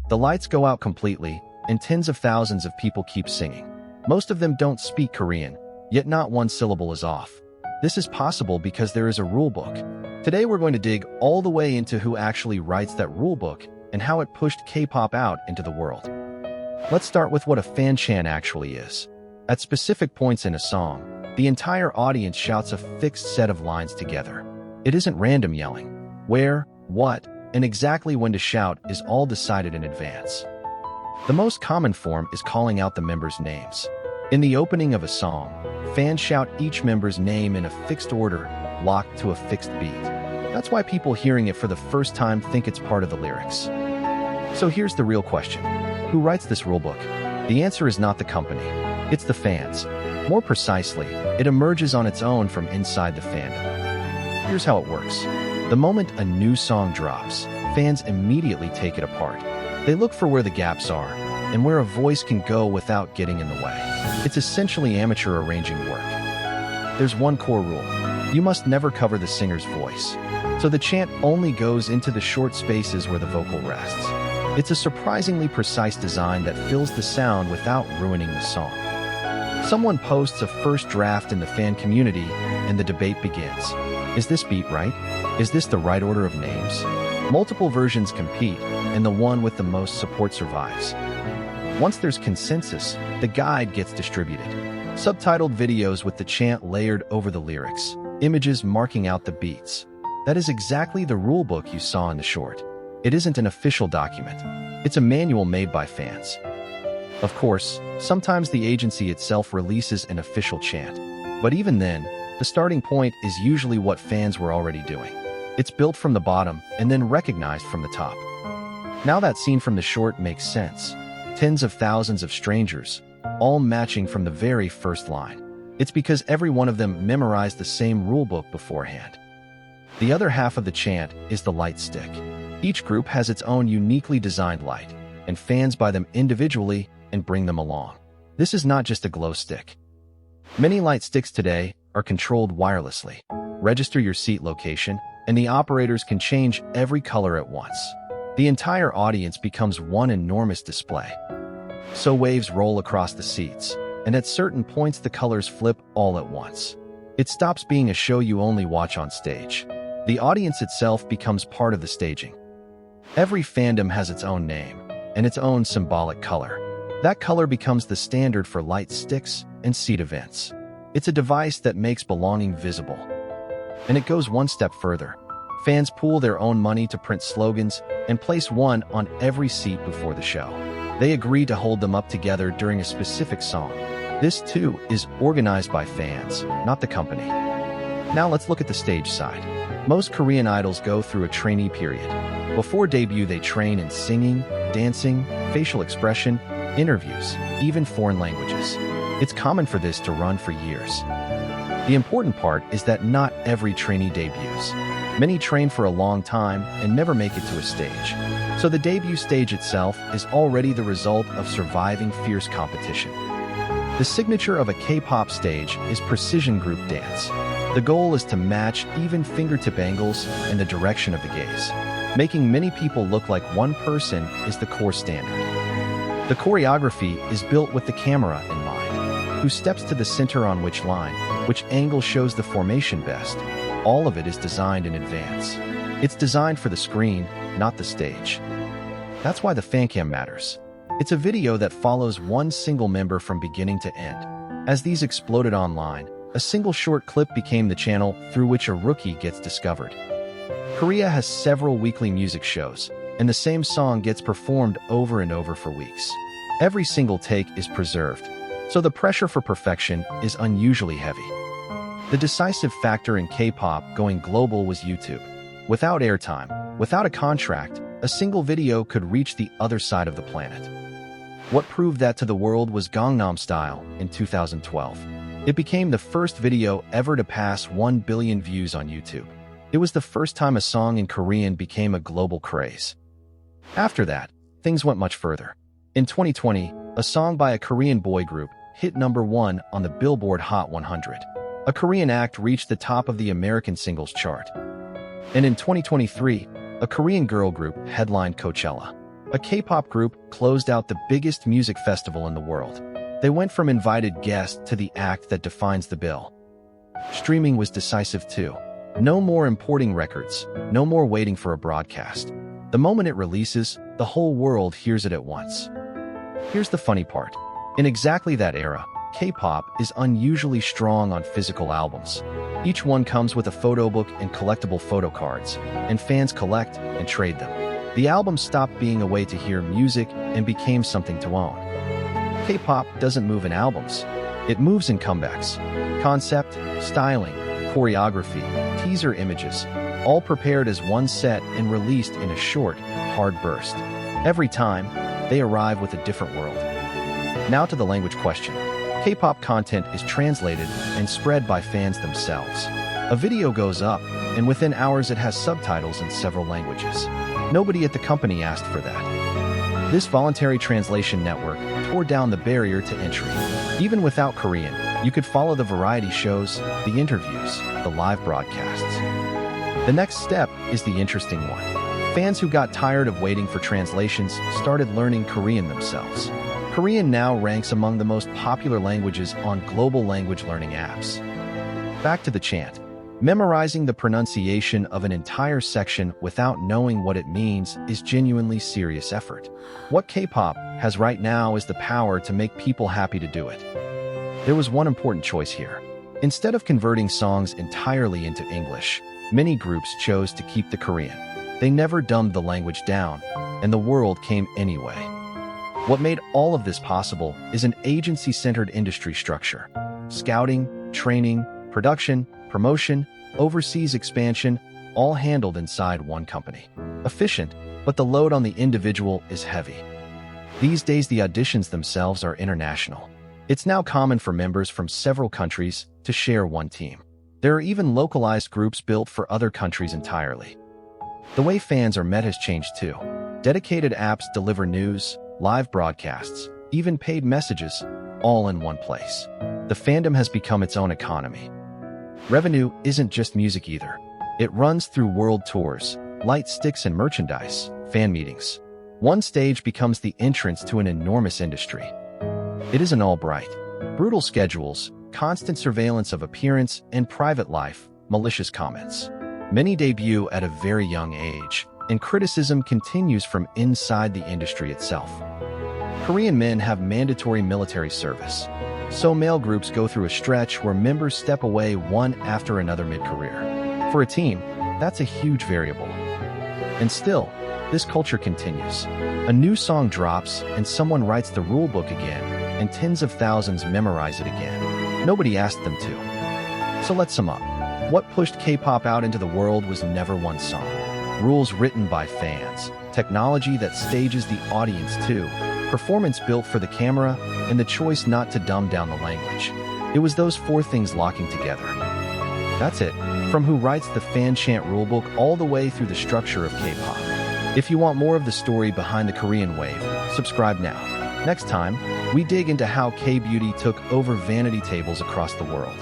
The lights go out completely, and tens of thousands of people keep singing. Most of them don't speak Korean, yet not one syllable is off. This is possible because there is a rulebook. Today we're going to dig all the way into who actually writes that rulebook and how it pushed K-pop out into the world. Let's start with what a fan chant actually is. At specific points in a song, the entire audience shouts a fixed set of lines together. It isn't random yelling. Where, what, and exactly when to shout is all decided in advance. The most common form is calling out the members' names. In the opening of a song, fans shout each member's name in a fixed order, locked to a fixed beat. That's why people hearing it for the first time think it's part of the lyrics. So here's the real question. Who writes this rulebook? The answer is not the company. It's the fans. More precisely, it emerges on its own from inside the fandom. Here's how it works. The moment a new song drops, fans immediately take it apart. They look for where the gaps are and where a voice can go without getting in the way. It's essentially amateur arranging work. There's one core rule. You must never cover the singer's voice. So the chant only goes into the short spaces where the vocal rests. It's a surprisingly precise design that fills the sound without ruining the song. Someone posts a first draft in the fan community and the debate begins. Is this beat right? Is this the right order of names? Multiple versions compete, and the one with the most support survives. Once there's consensus, the guide gets distributed. Subtitled videos with the chant layered over the lyrics, images marking out the beats. That is exactly the rulebook you saw in the short. It isn't an official document. It's a manual made by fans. Of course, sometimes the agency itself releases an official chant. But even then, the starting point is usually what fans were already doing. It's built from the bottom and then recognized from the top. Now that scene from the short makes sense. Tens of thousands of strangers, all matching from the very first line. It's because every one of them memorized the same rulebook beforehand. The other half of the chant is the light stick. Each group has its own uniquely designed light, and fans buy them individually and bring them along. This is not just a glow stick. Many light sticks today are controlled wirelessly. Register your seat location, and the operators can change every color at once. The entire audience becomes one enormous display. So waves roll across the seats, and at certain points the colors flip all at once. It stops being a show you only watch on stage. The audience itself becomes part of the staging. Every fandom has its own name, and its own symbolic color. That color becomes the standard for light sticks and seat events. It's a device that makes belonging visible. And it goes one step further. Fans pool their own money to print slogans and place one on every seat before the show. They agree to hold them up together during a specific song. This, too, is organized by fans, not the company. Now let's look at the stage side. Most Korean idols go through a trainee period. Before debut, they train in singing, dancing, facial expression, interviews, even foreign languages. It's common for this to run for years. The important part is that not every trainee debuts. Many train for a long time and never make it to a stage. So the debut stage itself is already the result of surviving fierce competition. The signature of a K-pop stage is precision group dance. The goal is to match even fingertip angles and the direction of the gaze. Making many people look like one person is the core standard. The choreography is built with the camera in mind. Who steps to the center on which line, which angle shows the formation best. All of it is designed in advance. It's designed for the screen, not the stage. That's why the fancam matters. It's a video that follows one single member from beginning to end. As these exploded online, a single short clip became the channel through which a rookie gets discovered. Korea has several weekly music shows, and the same song gets performed over and over for weeks. Every single take is preserved, so the pressure for perfection is unusually heavy. The decisive factor in K-pop going global was YouTube. Without airtime, without a contract, a single video could reach the other side of the planet. What proved that to the world was Gangnam Style in 2012. It became the first video ever to pass 1 billion views on YouTube. It was the first time a song in Korean became a global craze. After that, things went much further. In 2020, a song by a Korean boy group hit #1 on the Billboard Hot 100. A Korean act reached the top of the American singles chart. And in 2023, a Korean girl group headlined Coachella. A K-pop group closed out the biggest music festival in the world. They went from invited guest to the act that defines the bill. Streaming was decisive too. No more importing records, no more waiting for a broadcast. The moment it releases, the whole world hears it at once. Here's the funny part. In exactly that era, K-pop is unusually strong on physical albums. Each one comes with a photo book and collectible photo cards, and fans collect and trade them. The album stopped being a way to hear music and became something to own. K-pop doesn't move in albums. It moves in comebacks. Concept, styling, choreography, teaser images, all prepared as one set and released in a short, hard burst. Every time, they arrive with a different world. Now to the language question. K-pop content is translated and spread by fans themselves. A video goes up, and within hours it has subtitles in several languages. Nobody at the company asked for that. This voluntary translation network tore down the barrier to entry. Even without Korean, you could follow the variety shows, the interviews, the live broadcasts. The next step is the interesting one. Fans who got tired of waiting for translations started learning Korean themselves. Korean now ranks among the most popular languages on global language learning apps. Back to the chant. Memorizing the pronunciation of an entire section without knowing what it means is genuinely serious effort. What K-pop has right now is the power to make people happy to do it. There was one important choice here. Instead of converting songs entirely into English, many groups chose to keep the Korean. They never dumbed the language down, and the world came anyway. What made all of this possible is an agency-centered industry structure. Scouting, training, production, promotion, overseas expansion, all handled inside one company. Efficient, but the load on the individual is heavy. These days, the auditions themselves are international. It's now common for members from several countries to share one team. There are even localized groups built for other countries entirely. The way fans are met has changed too. Dedicated apps deliver news, live broadcasts, even paid messages, all in one place. The fandom has become its own economy. Revenue isn't just music either. It runs through world tours, light sticks and merchandise, fan meetings. One stage becomes the entrance to an enormous industry. It isn't all bright. Brutal schedules, constant surveillance of appearance and private life, malicious comments. Many debut at a very young age, and criticism continues from inside the industry itself. Korean men have mandatory military service, so male groups go through a stretch where members step away one after another mid-career. For a team, that's a huge variable. And still, this culture continues. A new song drops and someone writes the rulebook again, and tens of thousands memorize it again. Nobody asked them to. So let's sum up. What pushed K-pop out into the world was never one song. Rules written by fans, technology that stages the audience too, performance built for the camera, and the choice not to dumb down the language. It was those four things locking together. That's it. From who writes the fan chant rulebook all the way through the structure of K-pop. If you want more of the story behind the Korean wave, subscribe now. Next time, we dig into how K-beauty took over vanity tables across the world.